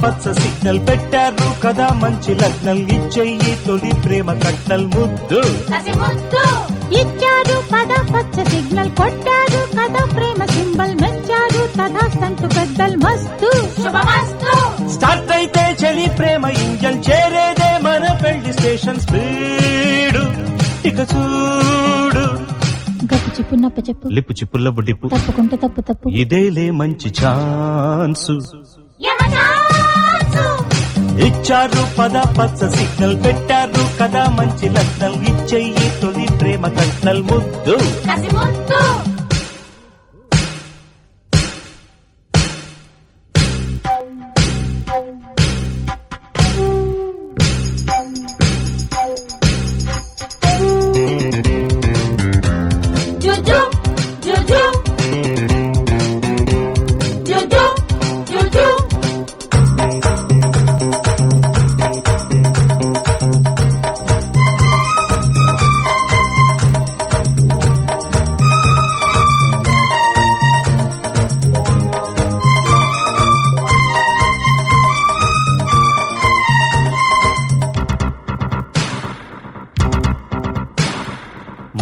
పచ్చ సిగ్నల్ పెట్టారు కదా మంచి లగ్నల్ ఇచ్చేయి తొలి ప్రేమ కట్నల్ ముద్దు ఇచ్చారు పద పచ్చ సిగ్నల్ కొట్టారు కదా ప్రేమ సింబల్ మెచ్చారు తదాస్తంటు పెద్దల్ మస్తు స్టార్ట్ అయితే చెలి ప్రేమ ఇంజన్ చేరేదే మన పెళ్లి స్టేషన్ స్పీడు ఇక చూడు గప్పు చెప్పు నప్ప చెప్పు లిప్పు చిప్పుల బుడిపు తప్పుకుంటే తప్పు తప్పు ఇదేలే మంచి ఛాన్సు ఇచ్చారు పద పచ్చ సిగ్నల్ పెట్టారు కదా మంచి లగ్నల్ ఇచ్చేయి తొలి ప్రేమ కట్నల్ ముద్దు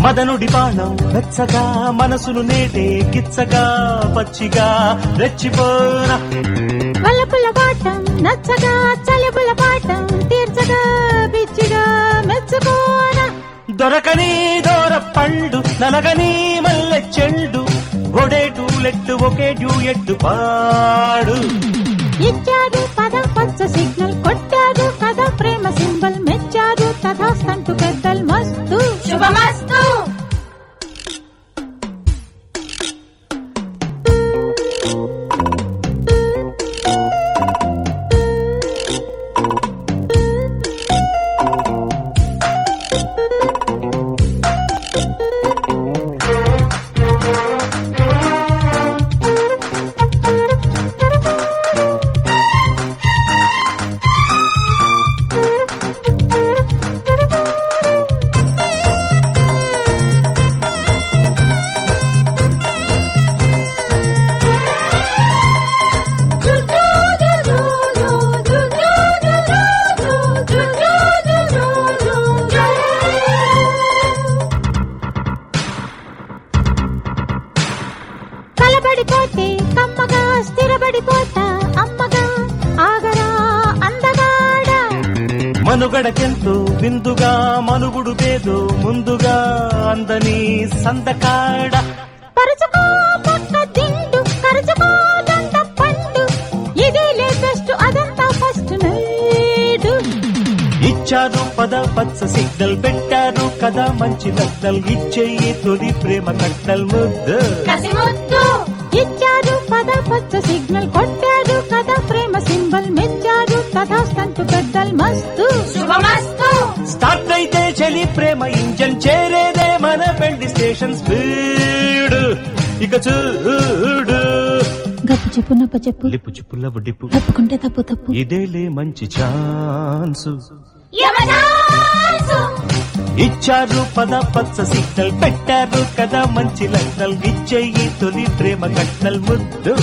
మదనుడి బాణం వెచ్చగా మనసును నేటే గిచ్చగా పచ్చిగా రెచ్చిపోనా వల్లపుల్ల పాఠం నచ్చగా చలిపుల పాఠం తీర్చగా బిచ్చిగా మెచ్చుకోనా దొరకని దూర పండు నలగని మల్లె చెండు ఒడే టూలెట్టు ఒకే డ్యూయెట్టు పాడు ఇచ్చారు పద పచ్చ సిగ్నల్ కొట్టారు కదా ప్రేమ సింబల్ మెచ్చారు తదాస్తంటు పెద్దల్ మస్తు కలబడిపోతే కమ్మగా స్థిరపడిపోతా అమ్మగా ఆగరా అందగాడా మనుగడకెంతో బిందుగా మనుగుడు పేదో ముందుగా అందని సందకాడ పరుచుకో పక్క దిండు కరుచుకో దండ పండు ఇదే లేటెస్ట్ అదంతా ఫస్ట్ నైడు ఇచ్చారు పద పచ్చ సిగ్నల్ పెట్టారు కదా మంచి లగ్నల్ ఇచ్చేయి తొలి ప్రేమ కట్నల్ ముద్దు ఇచ్చారు పద పచ్చ సిగ్నల్ కొట్టారు కదా ప్రేమ సింబల్ మెచ్చారు తదాస్తంటు పెద్దల్ మస్తు స్టార్ట్ అయితే చెలి ప్రేమ ఇంజన్ చేరేదే మన పెళ్లి స్టేషన్ స్పీడు ఇక చూడు గప్పు చెప్పు నప్ప చెప్పు లిప్పు చిప్పుల బుడిపు తప్పుకుంటే తప్పు తప్పు ఇదేలే మంచి ఛాన్సు ఇచ్చారు పద పచ్చ సిగ్నల్ పెట్టారు కదా మంచి లగ్నల్ ఇచ్చేయి తొలి ప్రేమ కట్నల్ ముద్దు